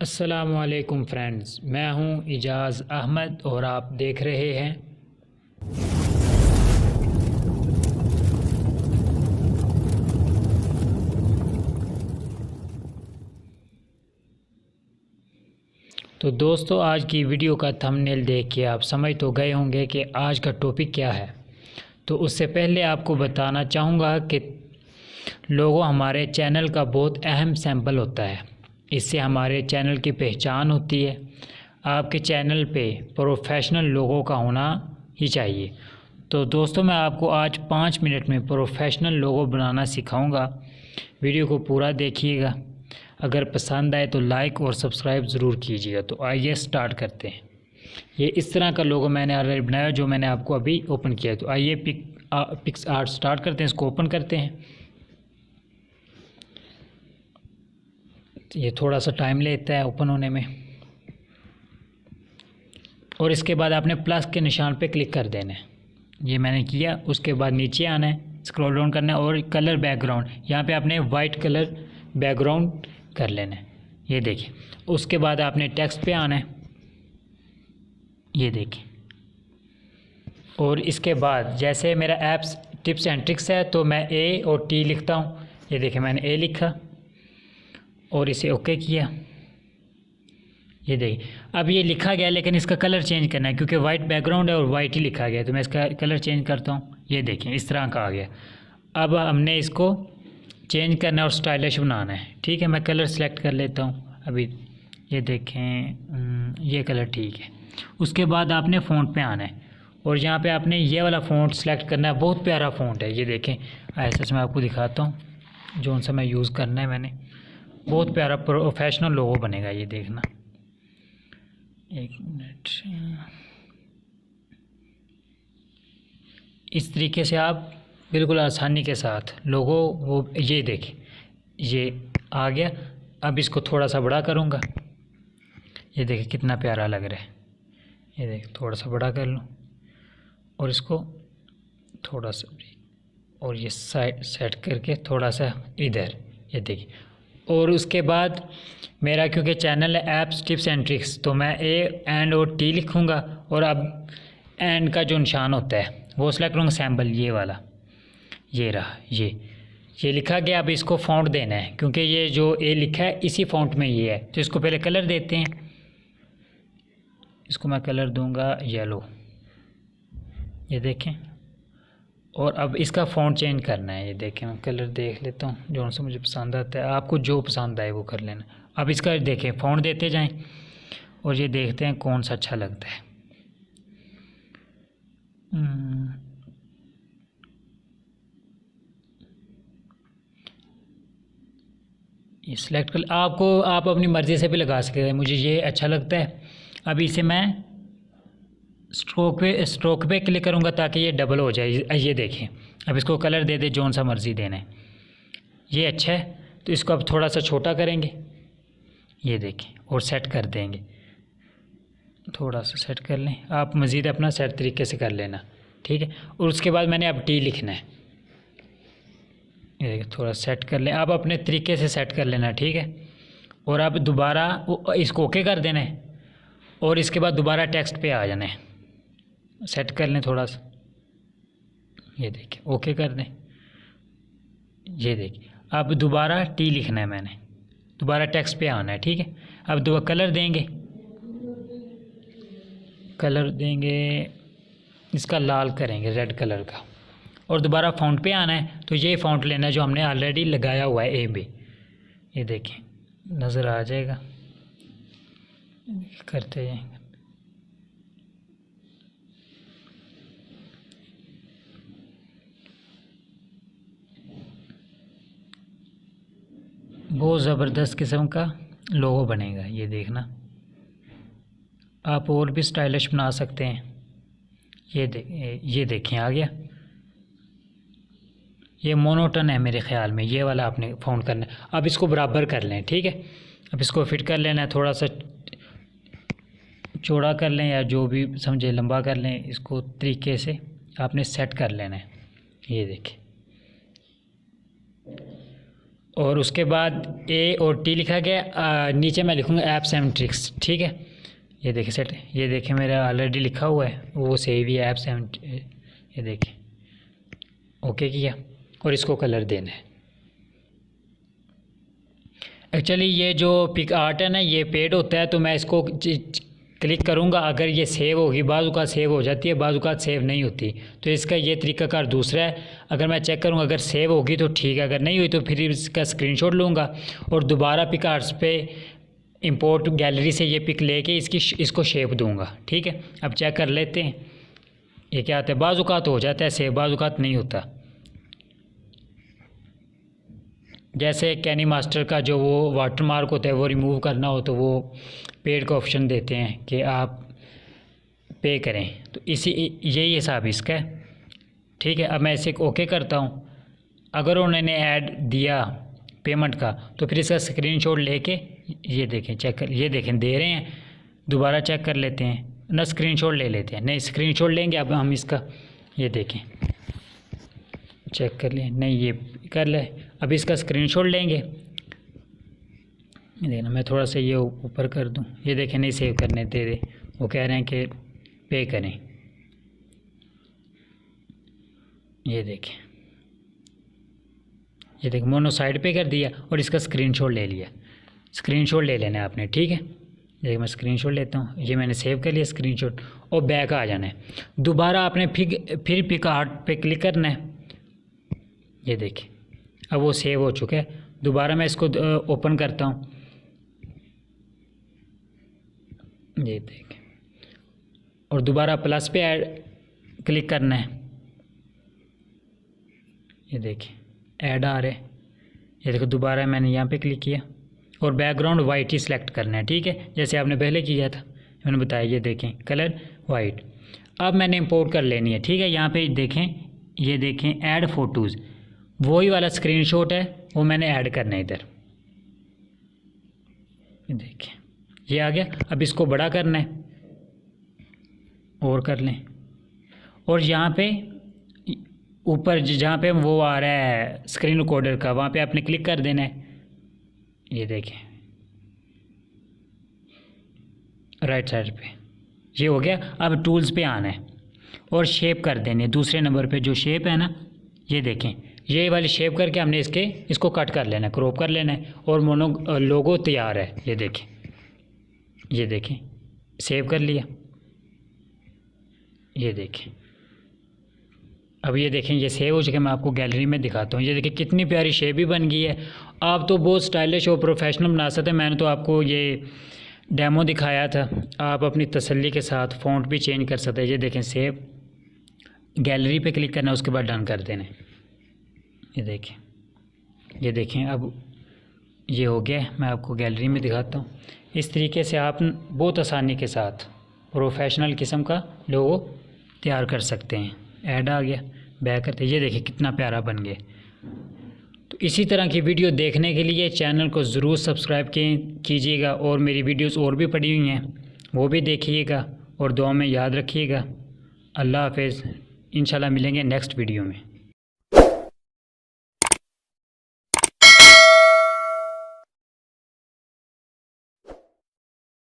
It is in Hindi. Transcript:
अस्सलामुअलैकुम फ्रेंड्स, मैं हूं इजाज़ अहमद और आप देख रहे हैं तो दोस्तों, आज की वीडियो का थंबनेल देख के आप समझ तो गए होंगे कि आज का टॉपिक क्या है। तो उससे पहले आपको बताना चाहूँगा कि लोगो हमारे चैनल का बहुत अहम सैंपल होता है। इससे हमारे चैनल की पहचान होती है। आपके चैनल पे प्रोफेशनल लोगों का होना ही चाहिए। तो दोस्तों, मैं आपको आज 5 मिनट में प्रोफेशनल लोगो बनाना सिखाऊंगा। वीडियो को पूरा देखिएगा। अगर पसंद आए तो लाइक और सब्सक्राइब ज़रूर कीजिएगा। तो आइए स्टार्ट करते हैं। ये इस तरह का लोगो मैंने ऑलरेडी बनाया जो मैंने आपको अभी ओपन किया है। तो आइए पिक्स आर्ट स्टार्ट करते हैं, इसको ओपन करते हैं। ये थोड़ा सा टाइम लेता है ओपन होने में। और इसके बाद आपने प्लस के निशान पे क्लिक कर देना है। ये मैंने किया। उसके बाद नीचे आना है, स्क्रॉल डाउन करना है और कलर बैकग्राउंड, यहाँ पे आपने वाइट कलर बैकग्राउंड कर लेना है। ये देखिए। उसके बाद आपने टेक्स्ट पे आना है, ये देखिए। और इसके बाद जैसे मेरा ऐप्स टिप्स एंड ट्रिक्स है तो मैं ए और टी लिखता हूँ। ये देखिए, मैंने ए लिखा और इसे ओके किया। ये देखिए, अब ये लिखा गया लेकिन इसका कलर चेंज करना है क्योंकि वाइट बैकग्राउंड है और वाइट ही लिखा गया। तो मैं इसका कलर चेंज करता हूँ। ये देखिए, इस तरह का आ गया। अब हमने इसको चेंज करना है और स्टाइलिश बनाना है। ठीक है, मैं कलर सेलेक्ट कर लेता हूँ अभी। ये देखें, ये कलर ठीक है। उसके बाद आपने फ़ॉन्ट पे आना है और यहाँ पे आपने ये वाला फ़ॉन्ट सेलेक्ट करना है। बहुत प्यारा फ़ॉन्ट है, ये देखें। ऐसे मैं आपको दिखाता हूँ जो सा मैं यूज़ करना है मैंने। बहुत प्यारा प्रोफेशनल लोगो बनेगा, ये देखना। एक मिनट। इस तरीके से आप बिल्कुल आसानी के साथ लोगो वो ये देखें, ये आ गया। अब इसको थोड़ा सा बड़ा करूँगा। ये देखिए कितना प्यारा लग रहा है। ये देखिए, थोड़ा सा बड़ा कर लूँ और इसको थोड़ा सा, और ये साइड सेट करके थोड़ा सा इधर, ये देखिए। और उसके बाद मेरा क्योंकि चैनल है ऐप्स टिप्स एंड ट्रिक्स, तो मैं ए एंड और टी लिखूँगा और अब एंड का जो निशान होता है वो सेलेक्ट करूँगा, सैम्पल ये वाला। ये रहा, ये लिखा गया। अब इसको फ़ॉन्ट देना है क्योंकि ये जो ए लिखा है इसी फ़ॉन्ट में ये है। तो इसको पहले कलर देते हैं। इसको मैं कलर दूंगा येलो, ये देखें। और अब इसका फ़ॉन्ट चेंज करना है। ये देखें, मैं कलर देख लेता हूँ जो सा मुझे पसंद आता है। आपको जो पसंद आए वो कर लेना। अब इसका देखें, फ़ॉन्ट देते जाएं और ये देखते हैं कौन सा अच्छा लगता है। ये सिलेक्ट कर, आप अपनी मर्ज़ी से भी लगा सकते हैं। मुझे ये अच्छा लगता है। अभी इसे मैं स्ट्रोक पे क्लिक करूँगा ताकि ये डबल हो जाए। ये देखें, अब इसको कलर दे दे जौन सा मर्ज़ी देना है। ये अच्छा है, तो इसको अब थोड़ा सा छोटा करेंगे। ये देखें, और सेट कर देंगे। थोड़ा सा सेट कर लें। आप मज़ीद अपना सेट तरीके से कर लेना, ठीक है। और उसके बाद मैंने अब टी लिखना है। ये देखिए, थोड़ा सेट कर लें। आप अपने तरीके से सेट कर लेना, ठीक है। और अब दोबारा इसको ओके कर देना है और इसके बाद दोबारा टेक्स्ट पे आ जाना है। सेट कर लें थोड़ा सा। ये देखिए, ओके कर दें। ये देखिए, अब दोबारा टी लिखना है मैंने। दोबारा टेक्स्ट पे आना है, ठीक है। अब दो कलर देंगे, इसका लाल करेंगे, रेड कलर का। और दोबारा फ़ॉन्ट पे आना है। तो ये फ़ॉन्ट लेना है जो हमने ऑलरेडी लगाया हुआ है, ए बी। ये देखें, नज़र आ जाएगा। करते जाएंगे। बहुत ज़बरदस्त किस्म का लोगो बनेगा, ये देखना। आप और भी स्टाइलिश बना सकते हैं। ये देखें, आ गया। ये मोनोटन है मेरे ख़्याल में, ये वाला आपने फ़ॉन्ट करना है। अब इसको बराबर कर लें, ठीक है। अब इसको फिट कर लेना है, थोड़ा सा चौड़ा कर लें या जो भी समझे लंबा कर लें। इसको तरीके से आपने सेट कर लेना है। ये देखें, और उसके बाद ए और टी लिखा गया, नीचे मैं लिखूँगा ऐप्स एंड ट्रिक्स, ठीक है। ये देखिए सेट, ये देखिए मेरा ऑलरेडी लिखा हुआ है, वो सेव ही ऐप्स एंड, ये देखिए ओके किया और इसको कलर देना है। एक्चुअली ये जो पिक आर्ट है ना, ये पेड होता है, तो मैं इसको क्लिक करूँगा, अगर ये सेव होगी, बाज़-औक़ात सेव हो जाती है, बाज़-औक़ात सेव नहीं होती, तो इसका ये तरीक़ाकार दूसरा है। अगर मैं चेक करूँगा अगर सेव होगी तो ठीक है, अगर नहीं हुई तो फिर इसका स्क्रीनशॉट लूँगा और दोबारा पिक आर्ट्स पे इंपोर्ट गैलरी से ये पिक लेके इसको शेप दूँगा, ठीक है। अब चेक कर लेते हैं ये क्या आता है। बाज़-औक़ात हो जाता है सेव, बाज़-औक़ात नहीं होता। जैसे कैनी मास्टर का जो वो वाटरमार्क होता है, वो रिमूव करना हो तो वो पेड का ऑप्शन देते हैं कि आप पे करें, तो यही हिसाब इसका है, ठीक है। अब मैं इसे ओके करता हूँ। अगर उन्होंने ऐड दिया पेमेंट का तो फिर इसका स्क्रीनशॉट लेके ये देखें, चेक कर, ये देखें दे रहे हैं, दोबारा चेक कर लेते हैं ना, स्क्रीनशॉट ले लेते हैं, नहीं स्क्रीनशॉट लेंगे अब हम इसका, ये देखें चेक कर लें, नहीं ये कर ले, अब इसका स्क्रीनशॉट लेंगे। देखना मैं थोड़ा सा ये ऊपर कर दूं, ये देखें नहीं सेव करने दे रहे, वो कह रहे हैं कि पे करें, ये देखें मोनो साइड पे कर दिया और इसका स्क्रीनशॉट ले लिया। स्क्रीनशॉट ले लेना है आपने, ठीक है। देखिए मैं स्क्रीनशॉट लेता हूँ, ये मैंने सेव कर लिया स्क्रीनशॉट, और बैक आ जाना है। दोबारा आपने फिर पिक आर्ट पे क्लिक करना है, ये देखिए अब वो सेव हो चुका है। दोबारा मैं इसको ओपन करता हूँ, ये देखिए, और दोबारा प्लस पे ऐड क्लिक करना है, ये देखिए ऐड आ रहे, ये देखो दोबारा मैंने यहाँ पे क्लिक किया और बैकग्राउंड वाइट ही सिलेक्ट करना है, ठीक है, जैसे आपने पहले किया था, मैंने बताया। ये देखें कलर वाइट। अब मैंने इंपोर्ट कर लेनी है, ठीक है। यहाँ पे देखें, ये देखें ऐड फ़ोटोज़, वही वाला स्क्रीनशॉट है, वो मैंने ऐड करना है इधर, ये देखें ये आ गया। अब इसको बड़ा करना है और कर लें, और यहाँ पे ऊपर जहाँ पे वो आ रहा है स्क्रीन रिकॉर्डर का, वहाँ पे आपने क्लिक कर देना है, ये देखें राइट साइड पे, ये हो गया। अब टूल्स पे आना है और शेप कर देनी है। दूसरे नंबर पे जो शेप है ना, ये देखें ये वाली शेप करके हमने इसको कट कर लेना है, क्रॉप कर लेना है, और मोनो लोगो तैयार है। ये देखें सेव कर लिया, ये देखें। अब ये देखें ये सेव हो चुके, मैं आपको गैलरी में दिखाता हूँ। ये देखिए कितनी प्यारी शेप भी बन गई है। आप तो बहुत स्टाइलिश और प्रोफेशनल बना सकते हैं, मैंने तो आपको ये डेमो दिखाया था। आप अपनी तसल्ली के साथ फ़ॉन्ट भी चेंज कर सकते हैं। ये देखें सेव, गैलरी पे क्लिक करना है, उसके बाद डन कर देना है। ये देखें अब ये हो गया। मैं आपको गैलरी में दिखाता हूँ। इस तरीके से आप बहुत आसानी के साथ प्रोफेशनल किस्म का लोगो तैयार कर सकते हैं। ऐड आ गया, बैक करते, ये देखिए कितना प्यारा बन गया। तो इसी तरह की वीडियो देखने के लिए चैनल को ज़रूर सब्सक्राइब कीजिएगा, और मेरी वीडियोस और भी पड़ी हुई हैं, वो भी देखिएगा और दुआ में याद रखिएगा। अल्लाह हाफ़िज़। इंशाल्लाह मिलेंगे नेक्स्ट वीडियो में।